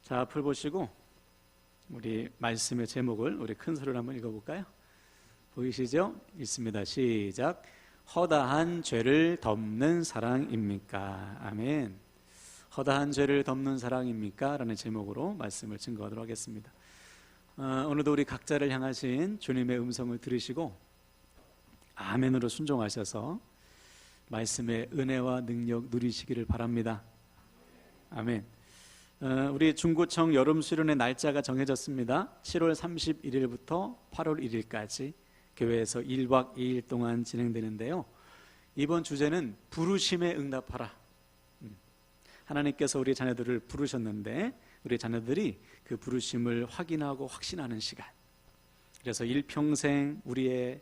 자, 앞을 보시고 우리 말씀의 제목을 우리 큰 소리로 한번 읽어볼까요? 보이시죠? 있습니다. 시작. 허다한 죄를 덮는 사랑입니까? 아멘. 허다한 죄를 덮는 사랑입니까? 라는 제목으로 말씀을 증거하도록 하겠습니다. 오늘도 우리 각자를 향하신 주님의 음성을 들으시고 아멘으로 순종하셔서 말씀의 은혜와 능력 누리시기를 바랍니다. 아멘. 우리 중구청 여름 수련회 날짜가 정해졌습니다. 7월 31일부터 8월 1일까지 교회에서 1박 2일 동안 진행되는데요. 이번 주제는 부르심에 응답하라. 하나님께서 우리 자녀들을 부르셨는데 우리 자녀들이 그 부르심을 확인하고 확신하는 시간. 그래서 일평생 우리의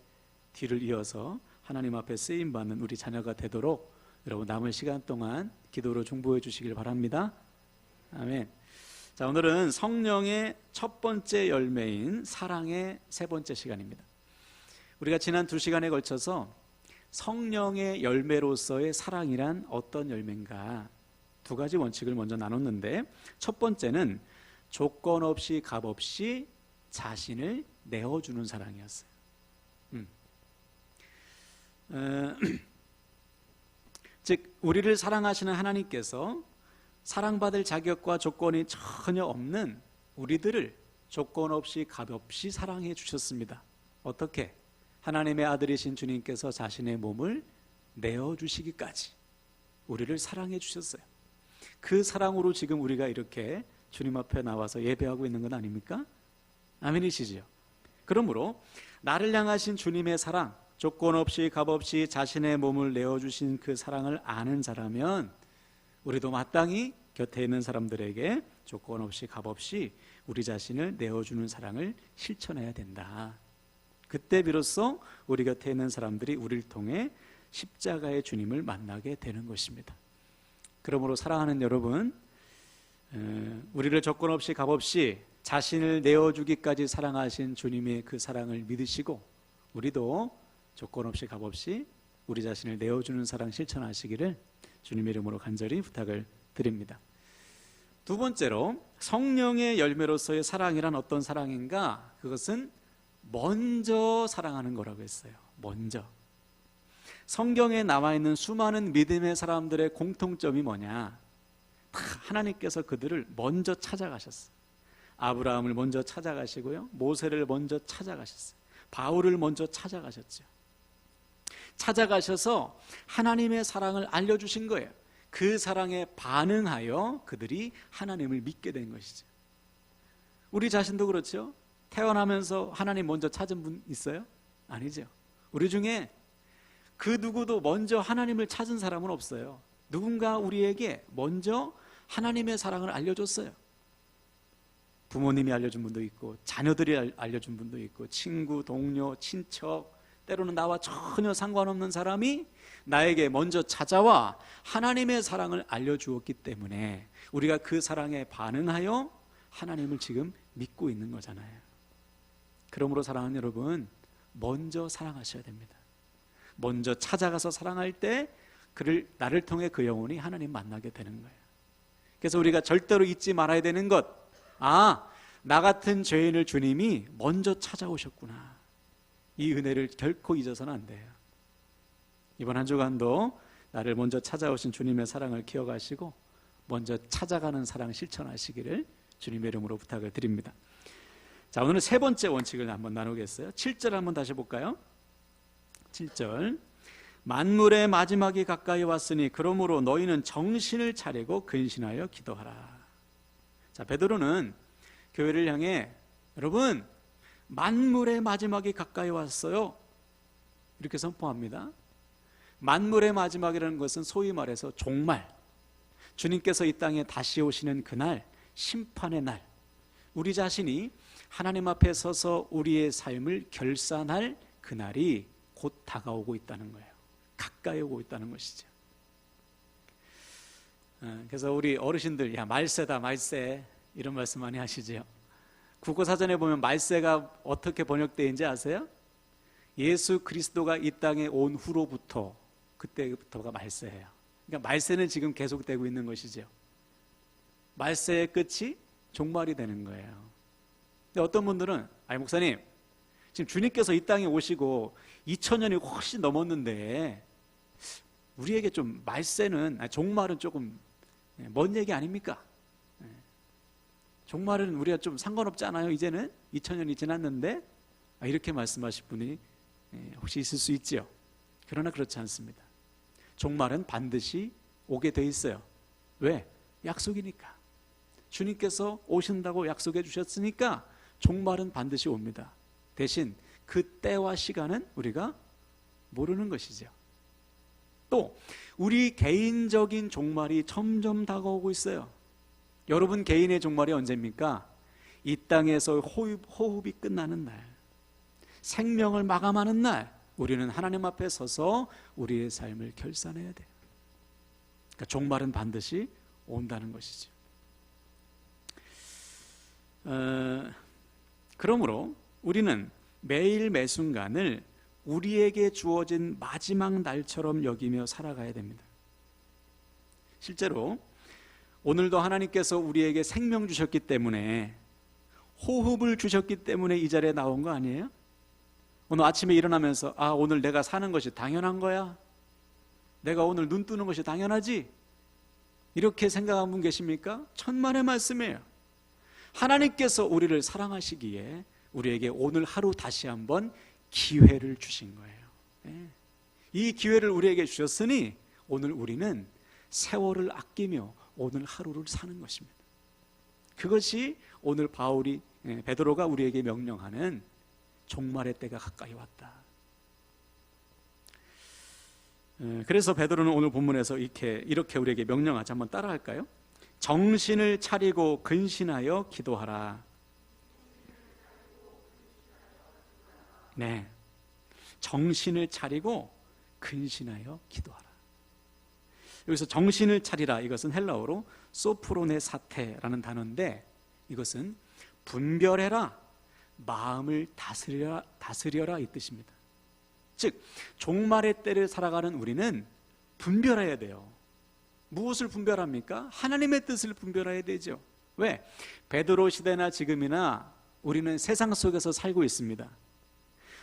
뒤를 이어서 하나님 앞에 쓰임받는 우리 자녀가 되도록 여러분 남은 시간 동안 기도로 중보해 주시길 바랍니다. 아멘. 자, 오늘은 성령의 첫 번째 열매인 사랑의 세 번째 시간입니다. 우리가 지난 2시간에 걸쳐서 성령의 열매로서의 사랑이란 어떤 열매인가 두 가지 원칙을 먼저 나눴는데, 첫 번째는 조건 없이 값 없이 자신을 내어주는 사랑이었어요. 즉 우리를 사랑하시는 하나님께서 사랑받을 자격과 조건이 전혀 없는 우리들을 조건 없이 값 없이 사랑해 주셨습니다. 어떻게? 하나님의 아들이신 주님께서 자신의 몸을 내어주시기까지 우리를 사랑해 주셨어요. 그 사랑으로 지금 우리가 이렇게 주님 앞에 나와서 예배하고 있는 건 아닙니까? 아멘이시지요? 그러므로 나를 향하신 주님의 사랑, 조건 없이 값 없이 자신의 몸을 내어주신 그 사랑을 아는 자라면 우리도 마땅히 곁에 있는 사람들에게 조건 없이 값 없이 우리 자신을 내어주는 사랑을 실천해야 된다. 그때 비로소 우리 곁에 있는 사람들이 우리를 통해 십자가의 주님을 만나게 되는 것입니다. 그러므로 사랑하는 여러분, 우리를 조건 없이 값 없이 자신을 내어주기까지 사랑하신 주님의 그 사랑을 믿으시고 우리도 조건 없이 값 없이 우리 자신을 내어주는 사랑 실천하시기를 주님의 이름으로 간절히 부탁을 드립니다. 두 번째로 성령의 열매로서의 사랑이란 어떤 사랑인가? 그것은 먼저 사랑하는 거라고 했어요. 먼저. 성경에 나와 있는 수많은 믿음의 사람들의 공통점이 뭐냐? 다 하나님께서 그들을 먼저 찾아가셨어요. 아브라함을 먼저 찾아가시고요, 모세를 먼저 찾아가셨어요. 바울을 먼저 찾아가셨죠. 찾아가셔서 하나님의 사랑을 알려주신 거예요. 그 사랑에 반응하여 그들이 하나님을 믿게 된 것이죠. 우리 자신도 그렇죠. 태어나면서 하나님 먼저 찾은 분 있어요? 아니죠. 우리 중에 그 누구도 먼저 하나님을 찾은 사람은 없어요. 누군가 우리에게 먼저 하나님의 사랑을 알려줬어요. 부모님이 알려준 분도 있고, 자녀들이 알려준 분도 있고, 친구, 동료, 친척, 때로는 나와 전혀 상관없는 사람이 나에게 먼저 찾아와 하나님의 사랑을 알려주었기 때문에 우리가 그 사랑에 반응하여 하나님을 지금 믿고 있는 거잖아요. 그러므로 사랑하는 여러분, 먼저 사랑하셔야 됩니다. 먼저 찾아가서 사랑할 때 나를 통해 그 영혼이 하나님 만나게 되는 거예요. 그래서 우리가 절대로 잊지 말아야 되는 것, 나 같은 죄인을 주님이 먼저 찾아오셨구나. 이 은혜를 결코 잊어서는 안 돼요. 이번 한 주간도 나를 먼저 찾아오신 주님의 사랑을 기억하시고 먼저 찾아가는 사랑 실천하시기를 주님의 이름으로 부탁을 드립니다. 자, 오늘은 세 번째 원칙을 한번 나누겠어요. 7절 한번 다시 볼까요? 7절. 만물의 마지막이 가까이 왔으니 그러므로 너희는 정신을 차리고 근신하여 기도하라. 자, 베드로는 교회를 향해 여러분, 만물의 마지막이 가까이 왔어요, 이렇게 선포합니다. 만물의 마지막이라는 것은 소위 말해서 종말, 주님께서 이 땅에 다시 오시는 그날, 심판의 날, 우리 자신이 하나님 앞에 서서 우리의 삶을 결산할 그날이 곧 다가오고 있다는 거예요. 가까이 오고 있다는 것이죠. 그래서 우리 어르신들, 야 말세다 말세, 이런 말씀 많이 하시죠. 국어사전에 보면 말세가 어떻게 번역되는지 아세요? 예수 그리스도가 이 땅에 온 후로부터, 그때부터가 말세예요. 그러니까 말세는 지금 계속되고 있는 것이죠. 말세의 끝이 종말이 되는 거예요. 근데 어떤 분들은 목사님, 지금 주님께서 이 땅에 오시고 2000년이 훨씬 넘었는데 우리에게 좀 말세는, 종말은 조금 먼 얘기 아닙니까? 종말은 우리가 좀 상관없지 않아요? 이제는 2000년이 지났는데, 이렇게 말씀하실 분이 혹시 있을 수 있지요. 그러나 그렇지 않습니다. 종말은 반드시 오게 돼 있어요. 왜? 약속이니까. 주님께서 오신다고 약속해 주셨으니까 종말은 반드시 옵니다. 대신 그 때와 시간은 우리가 모르는 것이죠. 또 우리 개인적인 종말이 점점 다가오고 있어요. 여러분 개인의 종말이 언제입니까? 이 땅에서 호흡이 끝나는 날, 생명을 마감하는 날, 우리는 하나님 앞에 서서 우리의 삶을 결산해야 돼요. 그러니까 종말은 반드시 온다는 것이죠. 그러므로 우리는 매일 매순간을 우리에게 주어진 마지막 날처럼 여기며 살아가야 됩니다. 실제로 오늘도 하나님께서 우리에게 생명 주셨기 때문에, 호흡을 주셨기 때문에 이 자리에 나온 거 아니에요? 오늘 아침에 일어나면서 오늘 내가 사는 것이 당연한 거야? 내가 오늘 눈 뜨는 것이 당연하지? 이렇게 생각한 분 계십니까? 천만의 말씀이에요. 하나님께서 우리를 사랑하시기에 우리에게 오늘 하루 다시 한번 기회를 주신 거예요. 이 기회를 우리에게 주셨으니 오늘 우리는 세월을 아끼며 오늘 하루를 사는 것입니다. 그것이 오늘 베드로가 우리에게 명령하는 종말의 때가 가까이 왔다. 그래서 베드로는 오늘 본문에서 이렇게 우리에게 명령하자. 한번 따라할까요? 정신을 차리고 근신하여 기도하라. 네, 정신을 차리고 근신하여 기도하라. 여기서 정신을 차리라, 이것은 헬라어로 소프로네 사테라는 단어인데, 이것은 분별해라, 마음을 다스려라 이 뜻입니다. 즉 종말의 때를 살아가는 우리는 분별해야 돼요. 무엇을 분별합니까? 하나님의 뜻을 분별해야 되죠. 왜? 베드로 시대나 지금이나 우리는 세상 속에서 살고 있습니다.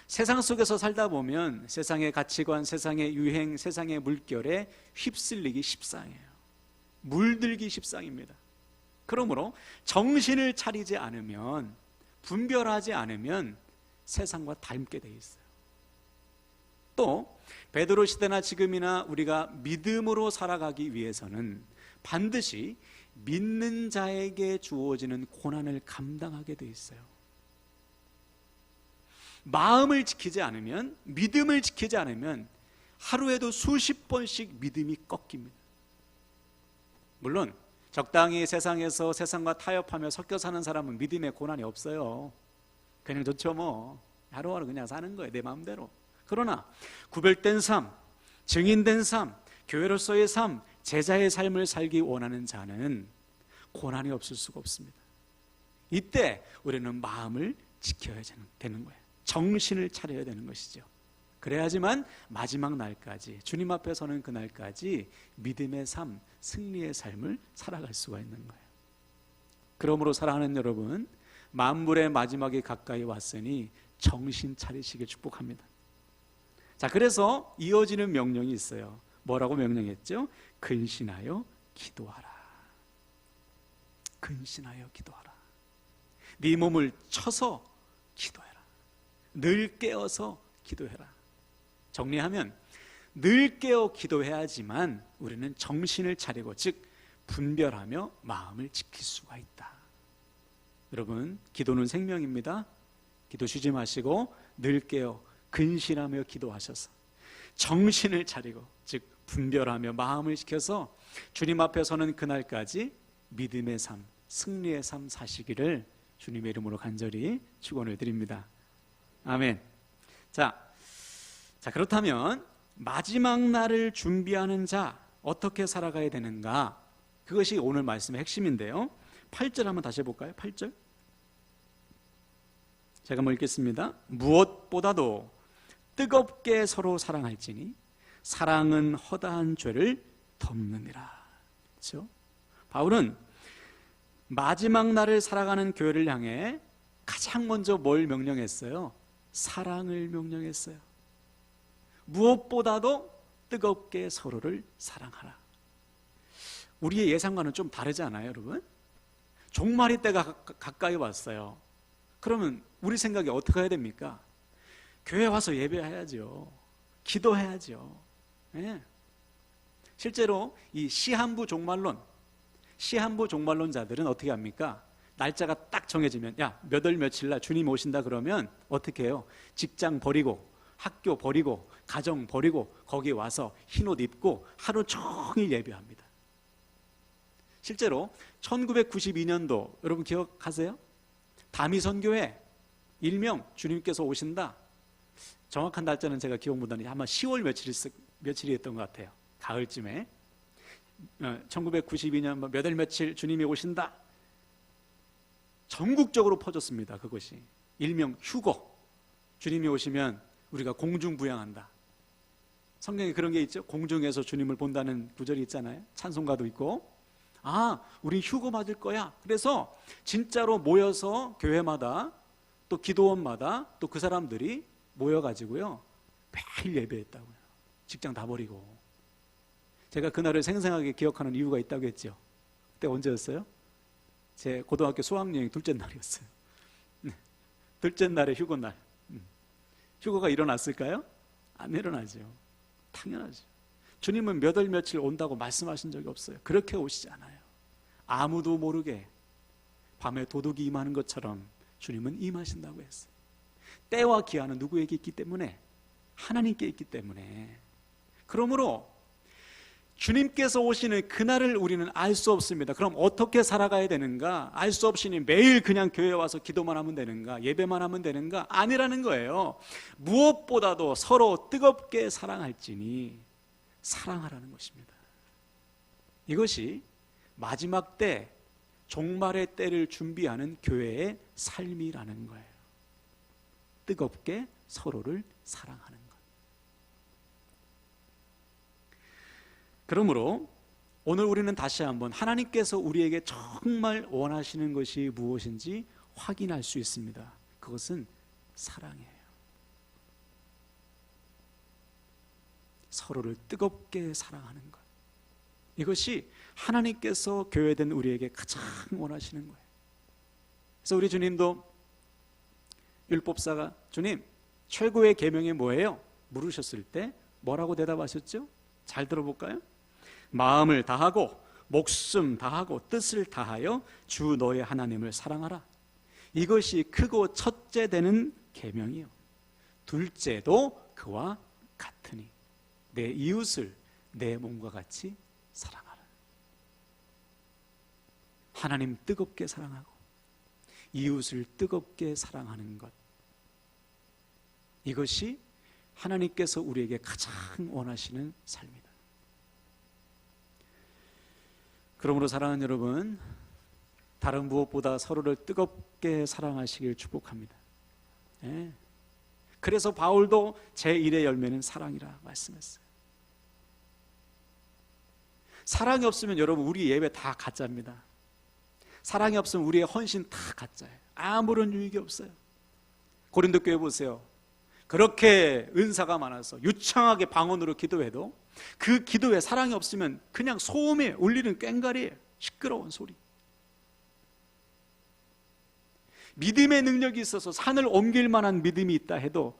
세상 속에서 살다 보면 세상의 가치관, 세상의 유행, 세상의 물결에 휩쓸리기 십상이에요. 물들기 십상입니다. 그러므로 정신을 차리지 않으면, 분별하지 않으면 세상과 닮게 돼 있어요. 또 베드로 시대나 지금이나 우리가 믿음으로 살아가기 위해서는 반드시 믿는 자에게 주어지는 고난을 감당하게 돼 있어요. 마음을 지키지 않으면, 믿음을 지키지 않으면 하루에도 수십 번씩 믿음이 꺾입니다. 물론 적당히 세상에서 세상과 타협하며 섞여 사는 사람은 믿음의 고난이 없어요. 그냥 좋죠 뭐. 하루하루 그냥 사는 거예요, 내 마음대로. 그러나 구별된 삶, 증인된 삶, 교회로서의 삶, 제자의 삶을 살기 원하는 자는 고난이 없을 수가 없습니다. 이때 우리는 마음을 지켜야 되는 거예요. 정신을 차려야 되는 것이죠. 그래야지만 마지막 날까지, 주님 앞에 서는 그날까지 믿음의 삶, 승리의 삶을 살아갈 수가 있는 거예요. 그러므로 사랑하는 여러분, 만물의 마지막이 가까이 왔으니 정신 차리시길 축복합니다. 자, 그래서 이어지는 명령이 있어요. 뭐라고 명령했죠? 근신하여 기도하라. 근신하여 기도하라. 네 몸을 쳐서 기도해라. 늘 깨어서 기도해라. 정리하면 늘 깨어 기도해야지만 우리는 정신을 차리고, 즉 분별하며 마음을 지킬 수가 있다. 여러분, 기도는 생명입니다. 기도 쉬지 마시고 늘 깨어 근신하며 기도하셔서 정신을 차리고, 즉 분별하며 마음을 지켜서 주님 앞에 서는 그날까지 믿음의 삶, 승리의 삶 사시기를 주님의 이름으로 간절히 축원을 드립니다. 아멘. 자, 그렇다면 마지막 날을 준비하는 자, 어떻게 살아가야 되는가? 그것이 오늘 말씀의 핵심인데요. 8절 한번 다시 해볼까요? 8절. 제가 한번 읽겠습니다. 무엇보다도 뜨겁게 서로 사랑할지니 사랑은 허다한 죄를 덮느니라. 그렇죠? 바울은 마지막 날을 살아가는 교회를 향해 가장 먼저 뭘 명령했어요? 사랑을 명령했어요. 무엇보다도 뜨겁게 서로를 사랑하라. 우리의 예상과는 좀 다르지 않아요, 여러분? 종말의 때가 가까이 왔어요. 그러면 우리 생각이 어떻게 해야 됩니까? 교회 와서 예배해야죠. 기도해야죠. 네. 실제로 이 시한부 종말론자들은 어떻게 합니까? 날짜가 딱 정해지면 몇 월 며칠 날 주님 오신다 그러면 어떻게 해요? 직장 버리고 학교 버리고 가정 버리고 거기 와서 흰옷 입고 하루 종일 예배합니다. 실제로 1992년도 여러분 기억하세요? 다미선교회 일명 주님께서 오신다. 정확한 날짜는 제가 기억 못하는데 아마 10월 며칠이었던 것 같아요. 가을쯤에 1992년 몇 월 며칠 주님이 오신다. 전국적으로 퍼졌습니다. 그것이 일명 휴거. 주님이 오시면 우리가 공중부양한다. 성경에 그런 게 있죠. 공중에서 주님을 본다는 구절이 있잖아요. 찬송가도 있고. 우리 휴거 맞을 거야. 그래서 진짜로 모여서 교회마다 또 기도원마다 또 그 사람들이 모여가지고요 매일 예배했다고요. 직장 다 버리고. 제가 그날을 생생하게 기억하는 이유가 있다고 했죠. 그때 언제였어요? 제 고등학교 수학여행 둘째 날이었어요. 둘째 날에 휴거날. 휴거가 일어났을까요? 안 일어나죠. 당연하죠. 주님은 몇 월 며칠 온다고 말씀하신 적이 없어요. 그렇게 오시지 않아요. 아무도 모르게 밤에 도둑이 임하는 것처럼 주님은 임하신다고 했어요. 때와 기한은 누구에게 있기 때문에? 하나님께 있기 때문에. 그러므로 주님께서 오시는 그날을 우리는 알 수 없습니다. 그럼 어떻게 살아가야 되는가? 알 수 없으니 매일 그냥 교회에 와서 기도만 하면 되는가? 예배만 하면 되는가? 아니라는 거예요. 무엇보다도 서로 뜨겁게 사랑할지니 사랑하라는 것입니다. 이것이 마지막 때, 종말의 때를 준비하는 교회의 삶이라는 거예요. 뜨겁게 서로를 사랑하는 것. 그러므로 오늘 우리는 다시 한번 하나님께서 우리에게 정말 원하시는 것이 무엇인지 확인할 수 있습니다. 그것은 사랑이에요. 서로를 뜨겁게 사랑하는 것. 이것이 하나님께서 교회된 우리에게 가장 원하시는 거예요. 그래서 우리 주님도 율법사가 주님 최고의 계명이 뭐예요? 물으셨을 때 뭐라고 대답하셨죠? 잘 들어볼까요? 마음을 다하고 목숨 다하고 뜻을 다하여 주 너의 하나님을 사랑하라. 이것이 크고 첫째 되는 계명이요. 둘째도 그와 같으니 내 이웃을 내 몸과 같이 사랑하라. 하나님 뜨겁게 사랑하고 이웃을 뜨겁게 사랑하는 것. 이것이 하나님께서 우리에게 가장 원하시는 삶이다. 그러므로 사랑하는 여러분, 다른 무엇보다 서로를 뜨겁게 사랑하시길 축복합니다. 네. 그래서 바울도 제1의 열매는 사랑이라 말씀했어요. 사랑이 없으면 여러분 우리 예배 다 가짜입니다. 사랑이 없으면 우리의 헌신 다 가짜예요. 아무런 유익이 없어요. 고린도 교회 보세요. 그렇게 은사가 많아서 유창하게 방언으로 기도해도 그 기도에 사랑이 없으면 그냥 소음에 울리는 꽹과리예요. 시끄러운 소리. 믿음의 능력이 있어서 산을 옮길 만한 믿음이 있다 해도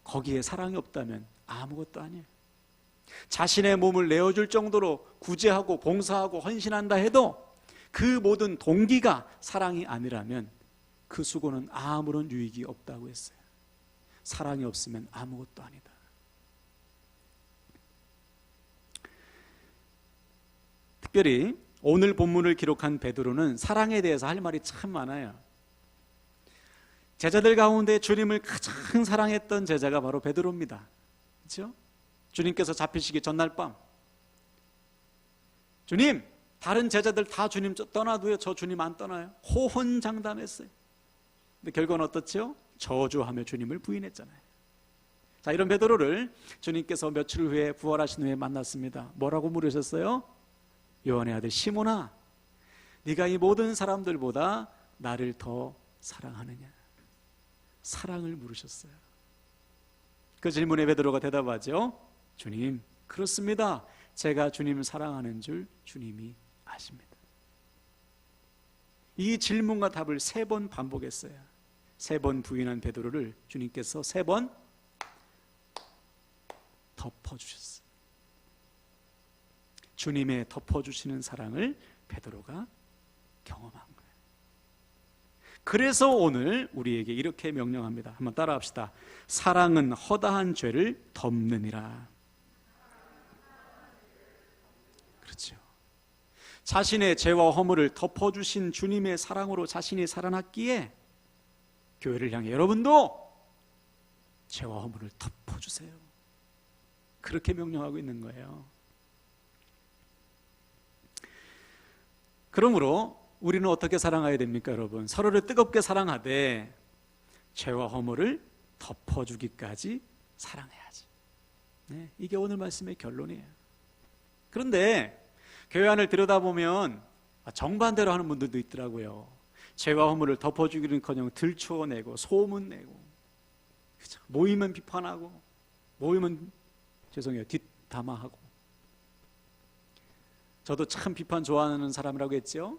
거기에 사랑이 없다면 아무것도 아니에요. 자신의 몸을 내어줄 정도로 구제하고 봉사하고 헌신한다 해도 그 모든 동기가 사랑이 아니라면 그 수고는 아무런 유익이 없다고 했어요. 사랑이 없으면 아무것도 아니다. 특별히 오늘 본문을 기록한 베드로는 사랑에 대해서 할 말이 참 많아요. 제자들 가운데 주님을 가장 사랑했던 제자가 바로 베드로입니다. 그렇죠? 주님께서 잡히시기 전날 밤 주님, 다른 제자들 다 주님 떠나도요 저 주님 안 떠나요? 호언장담했어요. 근데 결과는 어떻죠? 저주하며 주님을 부인했잖아요. 자, 이런 베드로를 주님께서 며칠 후에 부활하신 후에 만났습니다. 뭐라고 물으셨어요? 요한의 아들 시몬아, 네가 이 모든 사람들보다 나를 더 사랑하느냐? 사랑을 물으셨어요. 그 질문에 베드로가 대답하죠. 주님, 그렇습니다. 제가 주님을 사랑하는 줄 주님이 아십니다. 이 질문과 답을 3번 반복했어요. 3번 부인한 베드로를 주님께서 3번 덮어주셨어요. 주님의 덮어주시는 사랑을 베드로가 경험한 거예요. 그래서 오늘 우리에게 이렇게 명령합니다. 한번 따라합시다. 사랑은 허다한 죄를 덮느니라. 그렇죠. 자신의 죄와 허물을 덮어주신 주님의 사랑으로 자신이 살아났기에 교회를 향해 여러분도 죄와 허물을 덮어주세요. 그렇게 명령하고 있는 거예요. 그러므로 우리는 어떻게 사랑해야 됩니까, 여러분? 서로를 뜨겁게 사랑하되 죄와 허물을 덮어주기까지 사랑해야지. 네, 이게 오늘 말씀의 결론이에요. 그런데 교회 안을 들여다보면 정반대로 하는 분들도 있더라고요. 죄와 허물을 덮어주기는커녕 들추어내고 소문내고, 그렇죠? 모이면 비판하고, 모이면 뒷담화하고. 저도 참 비판 좋아하는 사람이라고 했죠.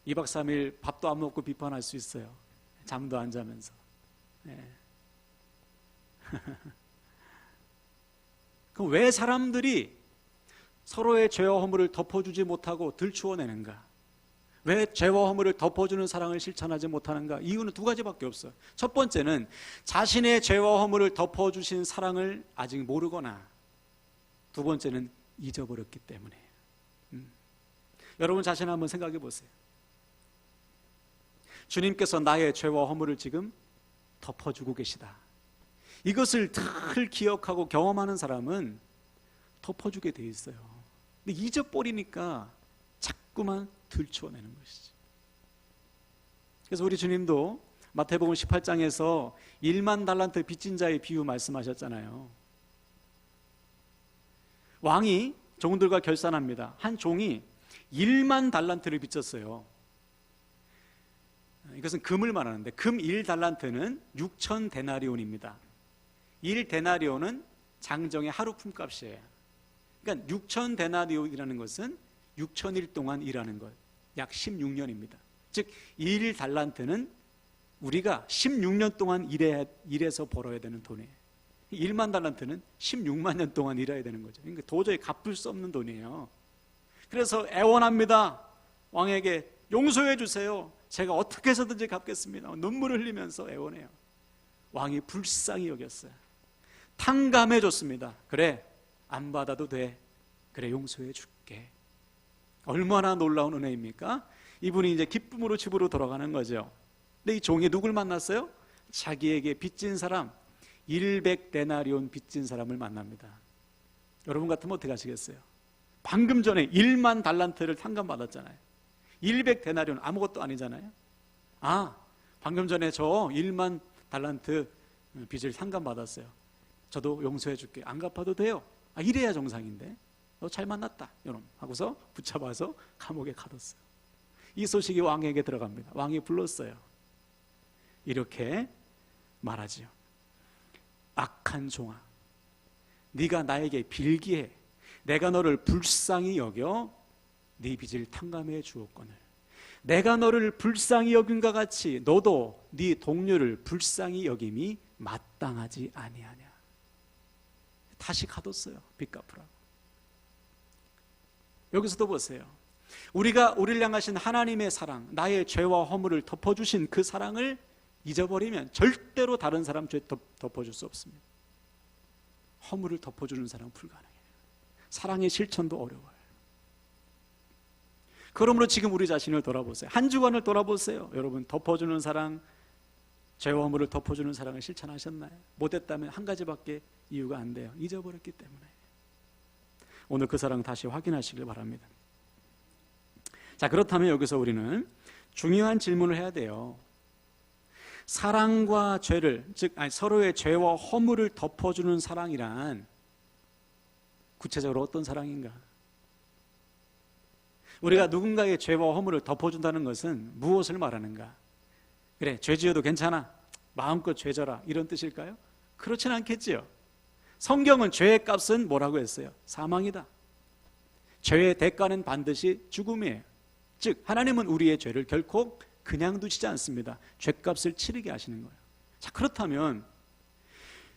2박 3일 밥도 안 먹고 비판할 수 있어요. 잠도 안 자면서. 네. 그럼 왜 사람들이 서로의 죄와 허물을 덮어주지 못하고 들추어내는가? 왜 죄와 허물을 덮어주는 사랑을 실천하지 못하는가? 이유는 2가지밖에 없어요. 첫 번째는 자신의 죄와 허물을 덮어주신 사랑을 아직 모르거나, 2번째는 잊어버렸기 때문에. 여러분 자신 한번 생각해 보세요. 주님께서 나의 죄와 허물을 지금 덮어주고 계시다. 이것을 늘 기억하고 경험하는 사람은 덮어주게 돼 있어요. 근데 잊어버리니까 자꾸만 들추어내는 것이지. 그래서 우리 주님도 마태복음 18장에서 1만 달란트 빚진 자의 비유 말씀하셨잖아요. 왕이 종들과 결산합니다. 한 종이 1만 달란트를 빚졌어요. 이것은 금을 말하는데, 금 1달란트는 6천 데나리온입니다. 1데나리온은 장정의 하루 품값이에요. 그러니까 6천 데나리온이라는 것은 6천일 동안 일하는 것, 약 16년입니다. 즉 1달란트는 우리가 16년 동안 일해서 벌어야 되는 돈이에요. 1만 달란트는 16만 년 동안 일해야 되는 거죠. 그러니까 도저히 갚을 수 없는 돈이에요. 그래서 애원합니다. 왕에게 용서해 주세요. 제가 어떻게 해서든지 갚겠습니다. 눈물을 흘리면서 애원해요. 왕이 불쌍히 여겼어요. 탕감해 줬습니다. 그래, 안 받아도 돼. 그래, 용서해 줄게. 얼마나 놀라운 은혜입니까? 이분이 이제 기쁨으로 집으로 돌아가는 거죠. 근데 이 종이 누굴 만났어요? 자기에게 빚진 사람, 100데나리온 빚진 사람을 만납니다. 여러분 같으면 어떻게 하시겠어요? 방금 전에 1만 달란트를 탕감받았잖아요. 100데나리온 아무것도 아니잖아요. 방금 전에 저 1만 달란트 빚을 탕감받았어요. 저도 용서해 줄게. 안 갚아도 돼요. 이래야 정상인데. 너 잘 만났다, 이놈 하고서 붙잡아서 감옥에 가뒀어요. 이 소식이 왕에게 들어갑니다. 왕이 불렀어요. 이렇게 말하지요. 악한 종아, 네가 나에게 빌기해 내가 너를 불쌍히 여겨 네 빚을 탕감해 주었거늘, 내가 너를 불쌍히 여긴과 같이 너도 네 동료를 불쌍히 여김이 마땅하지 아니하냐. 다시 가뒀어요. 빚 갚으라고. 여기서도 보세요. 우리를 향하신 하나님의 사랑, 나의 죄와 허물을 덮어주신 그 사랑을 잊어버리면 절대로 다른 사람 죄 덮어줄 수 없습니다. 허물을 덮어주는 사랑은 불가능해요. 사랑의 실천도 어려워요. 그러므로 지금 우리 자신을 돌아보세요. 한 주간을 돌아보세요. 여러분, 덮어주는 사랑, 죄와 허물을 덮어주는 사랑을 실천하셨나요? 못했다면 한 가지밖에 이유가 안 돼요. 잊어버렸기 때문에. 오늘 그 사랑 다시 확인하시길 바랍니다. 자, 그렇다면 여기서 우리는 중요한 질문을 해야 돼요. 사랑과 죄를, 즉 서로의 죄와 허물을 덮어주는 사랑이란 구체적으로 어떤 사랑인가? 우리가 누군가의 죄와 허물을 덮어준다는 것은 무엇을 말하는가? 그래, 죄 지어도 괜찮아, 마음껏 죄져라, 이런 뜻일까요? 그렇진 않겠지요. 성경은 죄의 값은 뭐라고 했어요? 사망이다. 죄의 대가는 반드시 죽음이에요. 즉 하나님은 우리의 죄를 결코 그냥 두시지 않습니다. 죄값을 치르게 하시는 거예요. 자, 그렇다면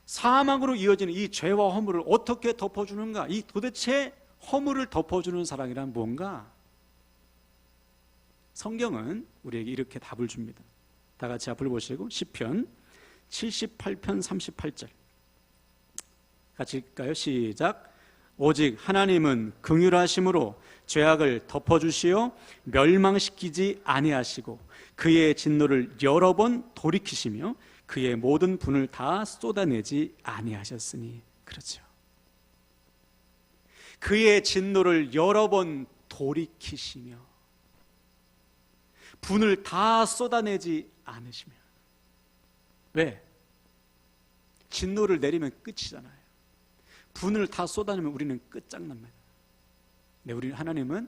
사망으로 이어지는 이 죄와 허물을 어떻게 덮어주는가? 이 도대체 허물을 덮어주는 사랑이란 뭔가? 성경은 우리에게 이렇게 답을 줍니다. 다 같이 앞을 보시고 시편 78편 38절 같이 읽을까요? 시작. 오직 하나님은 긍휼하심으로 죄악을 덮어주시어 멸망시키지 아니하시고 그의 진노를 여러 번 돌이키시며 그의 모든 분을 다 쏟아내지 아니하셨으니. 그렇죠. 그의 진노를 여러 번 돌이키시며 분을 다 쏟아내지 않으시며. 왜? 진노를 내리면 끝이잖아요. 분을 다 쏟아내면 우리는 끝장납니다. 네, 우리 하나님은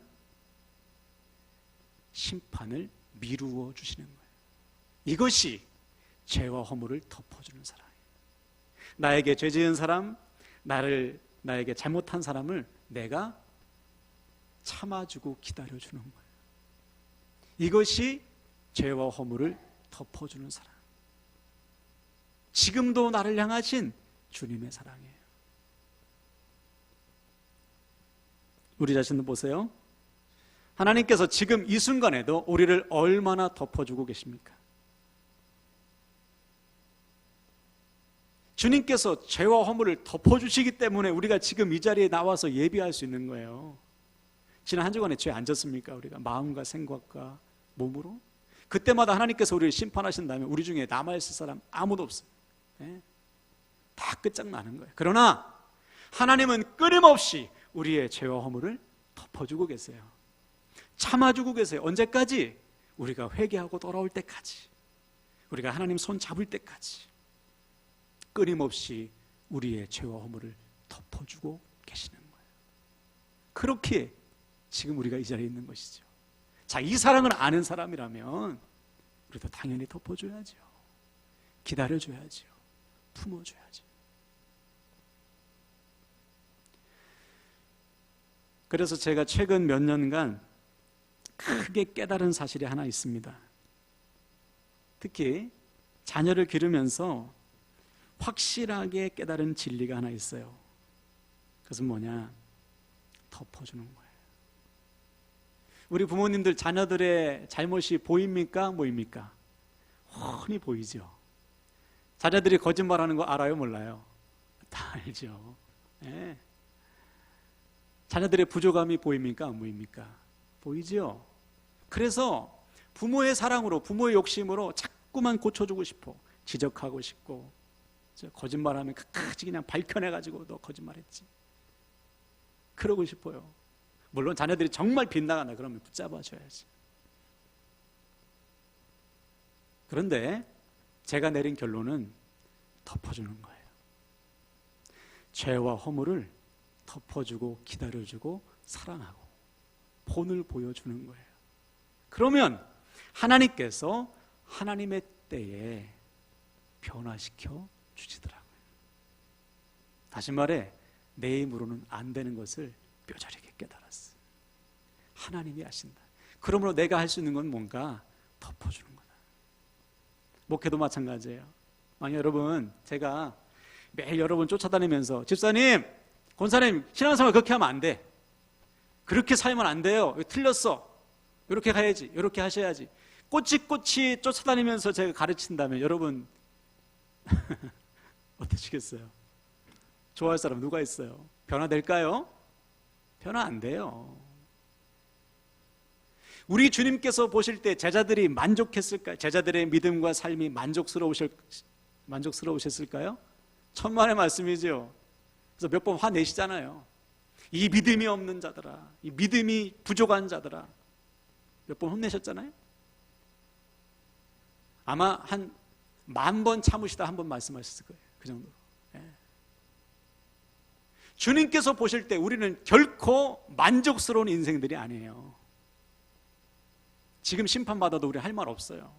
심판을 미루어 주시는 거예요. 이것이 죄와 허물을 덮어주는 사랑이에요. 나에게 죄 지은 사람, 나에게 잘못한 사람을 내가 참아주고 기다려주는 거예요. 이것이 죄와 허물을 덮어주는 사랑. 지금도 나를 향하신 주님의 사랑이에요. 우리 자신도 보세요. 하나님께서 지금 이 순간에도 우리를 얼마나 덮어주고 계십니까? 주님께서 죄와 허물을 덮어주시기 때문에 우리가 지금 이 자리에 나와서 예비할 수 있는 거예요. 지난 한 주간에 죄 안 졌습니까? 우리가 마음과 생각과 몸으로. 그때마다 하나님께서 우리를 심판하신다면 우리 중에 남아있을 사람 아무도 없어요. 네? 다 끝장나는 거예요. 그러나 하나님은 끊임없이 우리의 죄와 허물을 덮어주고 계세요. 참아주고 계세요. 언제까지? 우리가 회개하고 돌아올 때까지, 우리가 하나님 손 잡을 때까지 끊임없이 우리의 죄와 허물을 덮어주고 계시는 거예요. 그렇게 지금 우리가 이 자리에 있는 것이죠. 자, 이 사랑을 아는 사람이라면 우리도 당연히 덮어줘야죠. 기다려줘야죠. 품어줘야죠. 그래서 제가 최근 몇 년간 크게 깨달은 사실이 하나 있습니다. 특히 자녀를 기르면서 확실하게 깨달은 진리가 하나 있어요. 그것은 뭐냐? 덮어주는 거예요. 우리 부모님들 자녀들의 잘못이 보입니까? 뭐입니까? 훤히 보이죠. 자녀들이 거짓말하는 거 알아요? 몰라요? 다 알죠. 네. 자녀들의 부족함이 보입니까? 안 보입니까? 보이죠. 그래서 부모의 사랑으로, 부모의 욕심으로 자꾸만 고쳐주고 싶어. 지적하고 싶고, 거짓말하면 끝까지 그냥 밝혀내가지고 너 거짓말했지, 그러고 싶어요. 물론 자녀들이 정말 빗나간다 그러면 붙잡아줘야지. 그런데 제가 내린 결론은 덮어주는 거예요. 죄와 허물을 덮어주고 기다려주고 사랑하고 본을 보여주는 거예요. 그러면 하나님께서 하나님의 때에 변화시켜 주시더라고요. 다시 말해, 내 힘으로는 안 되는 것을 뼈저리게 깨달았어요. 하나님이 하신다. 그러므로 내가 할 수 있는 건 뭔가? 덮어주는 거다. 목회도 마찬가지예요. 아니, 여러분, 제가 매일 여러분 쫓아다니면서 집사님, 권사님, 신앙생활 그렇게 하면 안 돼, 그렇게 살면 안 돼요, 틀렸어, 이렇게 가야지, 이렇게 하셔야지, 꼬치꼬치 쫓아다니면서 제가 가르친다면 여러분 어떠시겠어요? 좋아할 사람 누가 있어요? 변화될까요? 변화 안 돼요. 우리 주님께서 보실 때 제자들이 만족했을까요? 제자들의 믿음과 삶이 만족스러우셨을까요? 천만의 말씀이죠. 그래서 몇 번 화내시잖아요. 이 믿음이 없는 자들아, 이 믿음이 부족한 자들아, 몇 번 혼내셨잖아요. 아마 한 10,000번 참으시다 한 번 말씀하셨을 거예요. 그 정도로. 예. 주님께서 보실 때 우리는 결코 만족스러운 인생들이 아니에요. 지금 심판받아도 우리 할 말 없어요.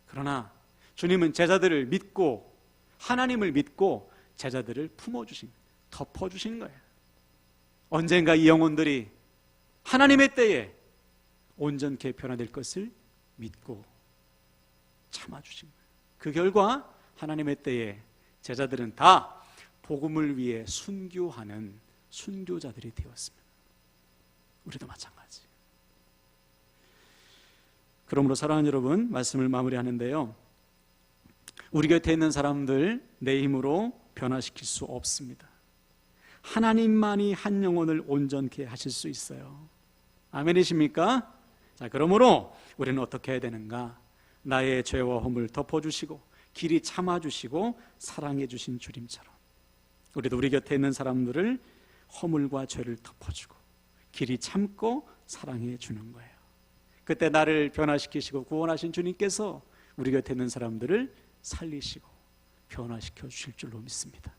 그러나 주님은 제자들을 믿고 하나님을 믿고 제자들을 품어주신, 덮어주신 거예요. 언젠가 이 영혼들이 하나님의 때에 온전케 변화될 것을 믿고 참아주신 거예요. 그 결과 하나님의 때에 제자들은 다 복음을 위해 순교하는 순교자들이 되었습니다. 우리도 마찬가지. 그러므로 사랑하는 여러분, 말씀을 마무리하는데요, 우리 곁에 있는 사람들 내 힘으로 변화시킬 수 없습니다. 하나님만이 한 영혼을 온전케 하실 수 있어요. 아멘이십니까? 자, 그러므로 우리는 어떻게 해야 되는가? 나의 죄와 허물 덮어주시고 길이 참아주시고 사랑해주신 주님처럼 우리도 우리 곁에 있는 사람들을 허물과 죄를 덮어주고 길이 참고 사랑해주는 거예요. 그때 나를 변화시키시고 구원하신 주님께서 우리 곁에 있는 사람들을 살리시고 변화시켜 주실 줄로 믿습니다.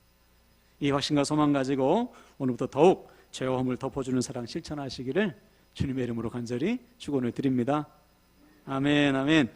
이 확신과 소망 가지고 오늘부터 더욱 죄와 허물 덮어주는 사랑 실천하시기를 주님의 이름으로 간절히 축원을 드립니다. 아멘, 아멘.